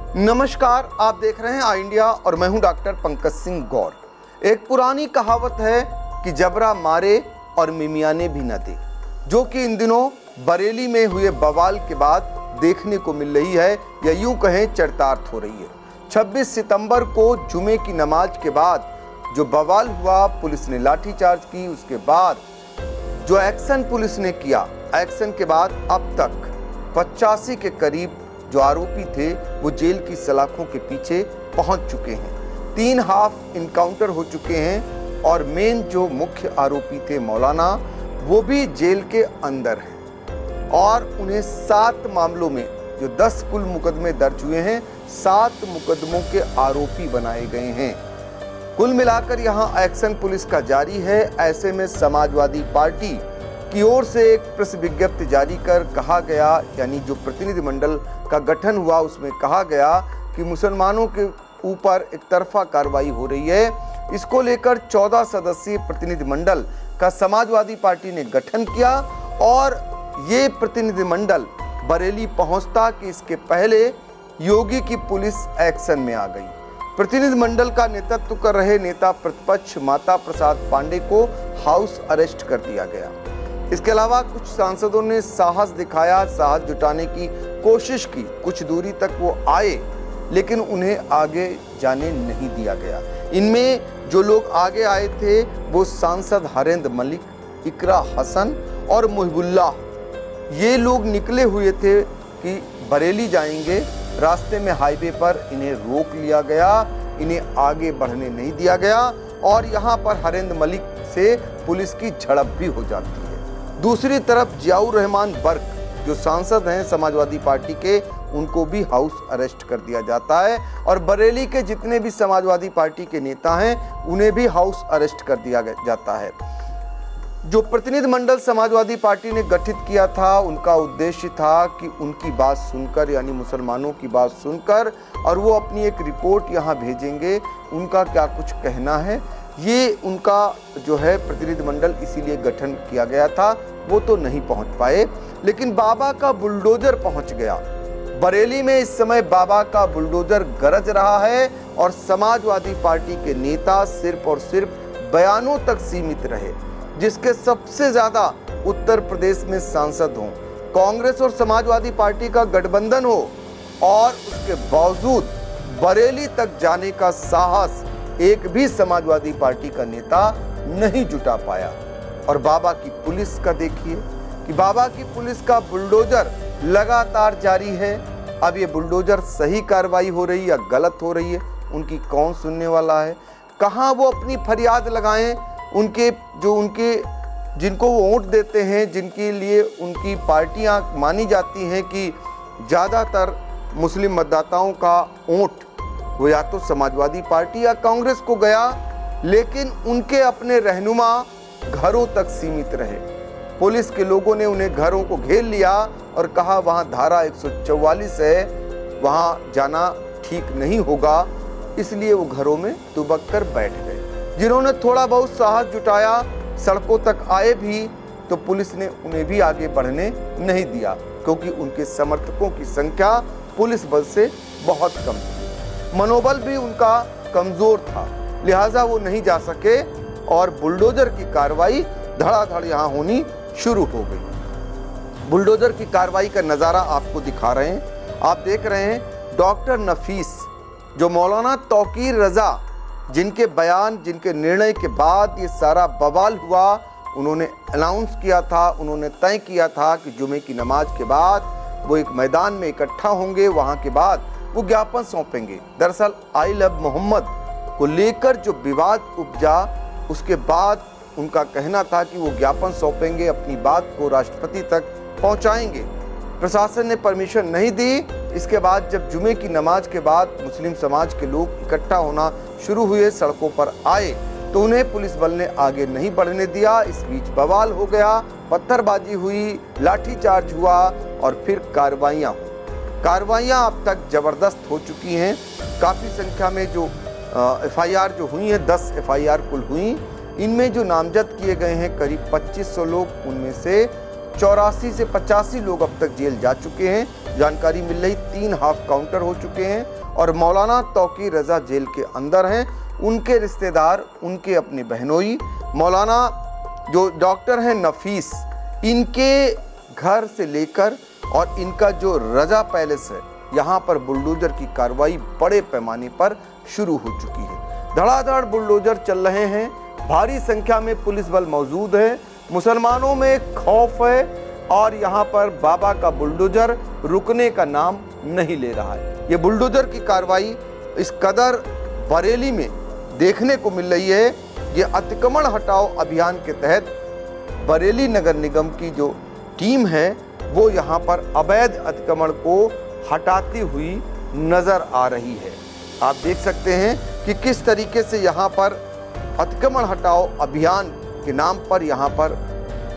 नमस्कार, आप देख रहे हैं आई इंडिया और मैं हूं डॉक्टर पंकज सिंह गौर। एक पुरानी कहावत है कि जबरा मारे और मिमियाने भी न दे, जो कि इन दिनों बरेली में हुए बवाल के बाद देखने को मिल रही है या यूं कहें चरितार्थ हो रही है। 26 सितंबर को जुमे की नमाज के बाद जो बवाल हुआ, पुलिस ने लाठीचार्ज की, उसके बाद जो एक्शन पुलिस ने किया, एक्शन के बाद अब तक 85 के करीब जो आरोपी थे वो जेल की सलाखों के पीछे पहुंच चुके हैं। 3 हाफ इनकाउंटर हो चुके हैं और मेन जो मुख्य आरोपी थे मौलाना, वो भी जेल के अंदर हैं और उन्हें 7 मामलों में जो 10 कुल मुकदमे दर्ज हुए हैं, 7 मुकदमों के आरोपी बनाए गए हैं। कुल मिलाकर यहाँ एक्शन पुलिस का जारी है। ऐसे में समाजवादी पार्टी की ओर से एक प्रेस विज्ञप्ति जारी कर कहा गया, यानी जो प्रतिनिधिमंडल का गठन हुआ उसमें कहा गया कि मुसलमानों के ऊपर एक तरफा कार्रवाई हो रही है। इसको लेकर 14 सदस्यीय प्रतिनिधिमंडल का समाजवादी पार्टी ने गठन किया और ये प्रतिनिधिमंडल बरेली पहुंचता कि इसके पहले योगी की पुलिस एक्शन में आ गई। प्रतिनिधिमंडल का नेतृत्व कर रहे नेता प्रतिपक्ष माता प्रसाद पांडे को हाउस अरेस्ट कर दिया गया। इसके अलावा कुछ सांसदों ने साहस दिखाया, साहस जुटाने की कोशिश की, कुछ दूरी तक वो आए लेकिन उन्हें आगे जाने नहीं दिया गया। इनमें जो लोग आगे आए थे वो सांसद हरेंद्र मलिक, इकरा हसन और मुहिबुल्लाह। ये लोग निकले हुए थे कि बरेली जाएंगे, रास्ते में हाईवे पर इन्हें रोक लिया गया, इन्हें आगे बढ़ने नहीं दिया गया और यहाँ पर हरेंद्र मलिक से पुलिस की झड़प भी हो जाती है। दूसरी तरफ जियाउर रहमान बर्क जो सांसद हैं समाजवादी पार्टी के, उनको भी हाउस अरेस्ट कर दिया जाता है और बरेली के जितने भी समाजवादी पार्टी के नेता हैं उन्हें भी हाउस अरेस्ट कर दिया जाता है। जो प्रतिनिधिमंडल समाजवादी पार्टी ने गठित किया था, उनका उद्देश्य था कि उनकी बात सुनकर, यानी मुसलमानों की बात सुनकर, और वो अपनी एक रिपोर्ट यहाँ भेजेंगे, उनका क्या कुछ कहना है, ये उनका जो है प्रतिनिधिमंडल इसीलिए गठन किया गया था। वो तो नहीं पहुंच पाए, लेकिन बाबा का बुलडोजर पहुंच गया। बरेली में इस समय बाबा का बुलडोजर गरज रहा है और समाजवादी पार्टी के नेता सिर्फ और सिर्फ बयानों तक सीमित रहे, जिसके सबसे ज्यादा उत्तर प्रदेश में सांसद हों, कांग्रेस और समाजवादी पार्टी का गठबंधन हो और उसके बावजूद बरेली तक जाने का साहस एक भी समाजवादी पार्टी का नेता नहीं जुटा पाया। और बाबा की पुलिस का देखिए कि बाबा की पुलिस का बुलडोजर लगातार जारी है। अब ये बुलडोजर सही कार्रवाई हो रही है या गलत हो रही है, उनकी कौन सुनने वाला है? कहाँ वो अपनी फरियाद लगाएं? उनके जिनको वो वोट देते हैं, जिनके लिए उनकी पार्टियां मानी जाती हैं कि ज़्यादातर मुस्लिम मतदाताओं का वोट वो या तो समाजवादी पार्टी या कांग्रेस को गया, लेकिन उनके अपने रहनुमा घरों तक सीमित रहे। पुलिस के लोगों ने उन्हें घरों को घेर लिया और कहा वहां धारा 144 है, वहां जाना ठीक नहीं होगा, इसलिए वो घरों में दुबक कर बैठ गए। जिन्होंने थोड़ा बहुत साहस जुटाया, सड़कों तक आए भी, तो पुलिस ने उन्हें भी आगे बढ़ने नहीं दिया, क्योंकि उनके समर्थकों की संख्या पुलिस बल से बहुत कम थी। मनोबल भी उनका कमजोर था, लिहाजा वो नहीं जा सके और बुलडोजर की कार्रवाई धड़ाधड़ यहाँ होनी शुरू हो गई। बुलडोजर की कार्रवाई का नज़ारा आपको दिखा रहे हैं। आप देख रहे हैं डॉक्टर नफीस, जो मौलाना तौकीर रजा, जिनके बयान, जिनके निर्णय के बाद ये सारा बवाल हुआ, उन्होंने अनाउंस किया था, उन्होंने तय किया था कि जुमे की नमाज के बाद वो एक मैदान में इकट्ठा होंगे, वहाँ के बाद वो ज्ञापन सौंपेंगे। दरअसल आई लव मोहम्मद को लेकर जो विवाद उपजा, उसके बाद उनका कहना था कि वो ज्ञापन सौंपेंगे, अपनी बात को राष्ट्रपति तक पहुंचाएंगे। प्रशासन ने परमिशन नहीं दी। इसके बाद जब जुमे की नमाज के बाद मुस्लिम समाज के लोग इकट्ठा होना शुरू हुए, सड़कों पर आए, तो उन्हें पुलिस बल ने आगे नहीं बढ़ने दिया। इस बीच बवाल हो गया, पत्थरबाजी हुई, लाठीचार्ज हुआ और फिर कार्रवाइयाँ अब तक ज़बरदस्त हो चुकी हैं। काफ़ी संख्या में जो FIR जो हुई हैं, 10 FIR कुल हुई। इनमें जो नामजद किए गए हैं करीब 2500 लोग, उनमें से 84 से 85 लोग अब तक जेल जा चुके हैं, जानकारी मिल रही 3 हाफ काउंटर हो चुके हैं और मौलाना तौकीर रजा जेल के अंदर हैं। उनके रिश्तेदार, उनके अपने बहनोई, मौलाना जो डॉक्टर हैं नफीस, इनके घर से लेकर और इनका जो रजा पैलेस है, यहाँ पर बुलडोजर की कार्रवाई बड़े पैमाने पर शुरू हो चुकी है। धड़ाधड़ बुलडोजर चल रहे हैं, भारी संख्या में पुलिस बल मौजूद है, मुसलमानों में खौफ है और यहाँ पर बाबा का बुलडोजर रुकने का नाम नहीं ले रहा है। ये बुलडोजर की कार्रवाई इस कदर बरेली में देखने को मिल रही है। ये अतिक्रमण हटाओ अभियान के तहत बरेली नगर निगम की जो टीम है वो यहाँ पर अवैध अतिक्रमण को हटाती हुई नजर आ रही है। आप देख सकते हैं कि किस तरीके से यहाँ पर अतिक्रमण हटाओ अभियान के नाम पर यहाँ पर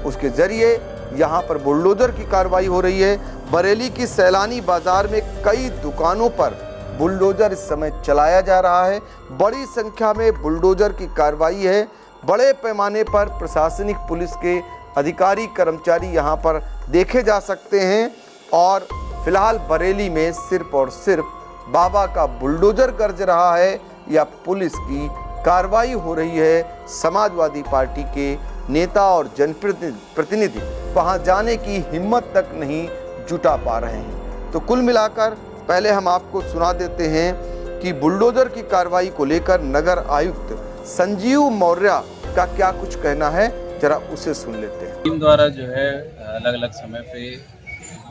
उसके जरिए यहाँ पर बुलडोजर की कार्रवाई हो रही है। बरेली की सैलानी बाजार में कई दुकानों पर बुलडोजर इस समय चलाया जा रहा है। बड़ी संख्या में बुलडोजर की कार्रवाई है। बड़े पैमाने पर प्रशासनिक पुलिस के अधिकारी कर्मचारी यहाँ पर देखे जा सकते हैं और फिलहाल बरेली में सिर्फ और सिर्फ बाबा का बुलडोजर गरज रहा है या पुलिस की कार्रवाई हो रही है। समाजवादी पार्टी के नेता और जनप्रतिनिधि वहां जाने की हिम्मत तक नहीं जुटा पा रहे हैं। तो कुल मिलाकर पहले हम आपको सुना देते हैं कि बुलडोजर की कार्रवाई को लेकर नगर आयुक्त संजीव मौर्य का क्या कुछ कहना है, जरा उसे सुन लेते हैं। टीम द्वारा जो है अलग अलग समय पे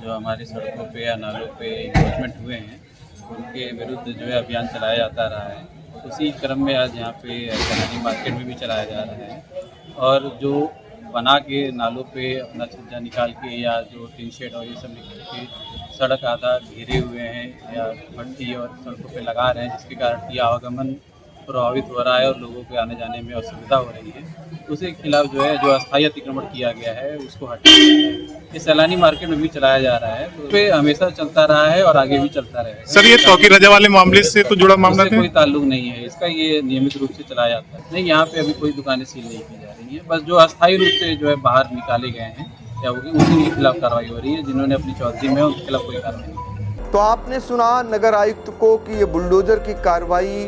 जो हमारी सड़कों पे या नालों पे इंक्रोचमेंट हुए हैं उनके विरुद्ध जो है अभियान चलाया जाता रहा है। उसी क्रम में आज यहाँ पे सैलानी मार्केट में भी चलाया जा रहा है और जो बना के नालों पे अपना छज्जा निकाल के या जो टीन शेड और ये सब निकाल के सड़क आधा घेरे हुए हैं या भट्टी और सड़कों पे लगा रहे हैं, जिसके कारण ये आवागमन प्रभावित हो रहा है और लोगों के आने जाने में असुविधा हो रही है। उसके खिलाफ जो है जो अस्थायी अतिक्रमण किया गया है उसको हटाया है। ये सैलानी मार्केट में भी चलाया जा रहा है, तो पे हमेशा चलता रहा है और आगे भी चलता रहेगा। सर, ये तौकीर रजा वाले मामले से तो जुड़ा मामला है? कोई ताल्लुक नहीं है इसका, ये नियमित रूप से चलाया जाता है। नहीं, यहाँ पे अभी कोई दुकानें सील नहीं की जा रही है, बस जो अस्थायी रूप से जो है बाहर निकाले गए हैं या उसी के खिलाफ कार्रवाई हो रही है। जिन्होंने अपनी चौधरी में उनके खिलाफ कोई कार्रवाई नहीं। तो आपने सुना नगर आयुक्त को कि ये बुलडोजर की कार्रवाई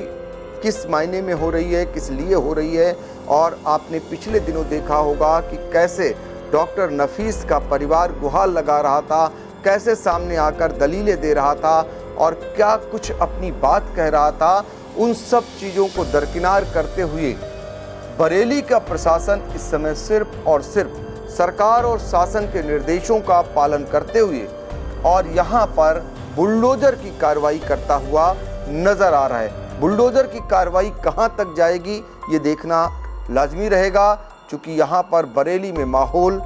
किस मायने में हो रही है, किस लिए हो रही है। और आपने पिछले दिनों देखा होगा कि कैसे डॉक्टर नफीस का परिवार गुहार लगा रहा था, कैसे सामने आकर दलीलें दे रहा था और क्या कुछ अपनी बात कह रहा था। उन सब चीज़ों को दरकिनार करते हुए बरेली का प्रशासन इस समय सिर्फ और सिर्फ सरकार और शासन के निर्देशों का पालन करते हुए और यहाँ पर बुलडोजर की कार्रवाई करता हुआ नजर आ रहा है। बुलडोजर की कार्रवाई कहां तक जाएगी ये देखना लाजमी रहेगा, क्योंकि यहाँ पर बरेली में माहौल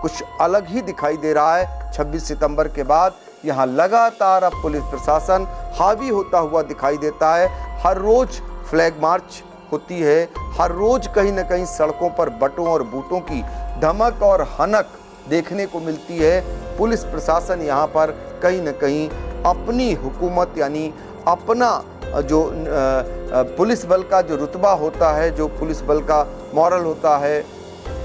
कुछ अलग ही दिखाई दे रहा है। 26 सितंबर के बाद यहाँ लगातार अब पुलिस प्रशासन हावी होता हुआ दिखाई देता है। हर रोज फ्लैग मार्च होती है, हर रोज कहीं न कहीं सड़कों पर बटों और बूटों की धमक और हनक देखने को मिलती है। पुलिस प्रशासन यहाँ पर कहीं न कहीं अपनी हुकूमत यानी अपना जो पुलिस बल का जो रुतबा होता है, जो पुलिस बल का मॉरल होता है,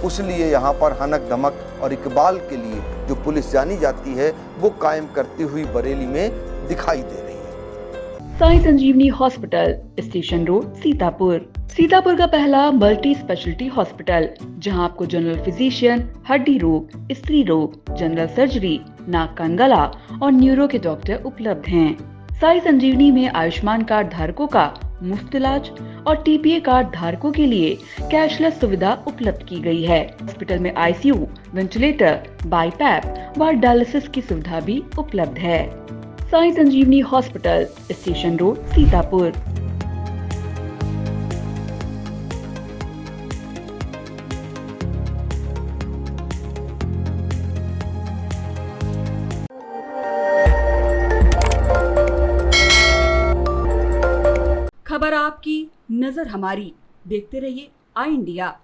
उस लिए यहाँ पर हनक धमक और इकबाल के लिए जो पुलिस जानी जाती है वो कायम करती हुई बरेली में दिखाई दे रही है। Sai Sanjeevani hospital, station road, Sitapur. Sitapur का पहला मल्टी स्पेशलिटी हॉस्पिटल, जहां आपको जनरल फिजिशियन, हड्डी रोग, स्त्री रोग, जनरल सर्जरी, नाक कान गला और न्यूरो के डॉक्टर उपलब्ध हैं। साई संजीवनी में आयुष्मान कार्ड धारकों का मुफ्त इलाज और टीपीए कार्ड धारकों के लिए कैशलेस सुविधा उपलब्ध की गई है। हॉस्पिटल में आईसीयू, वेंटिलेटर, बाईपैप व डायलिसिस की सुविधा भी उपलब्ध है। Sai Sanjeevani hospital, station road, Sitapur. खबर आपकी, नजर हमारी। देखते रहिए आई इंडिया।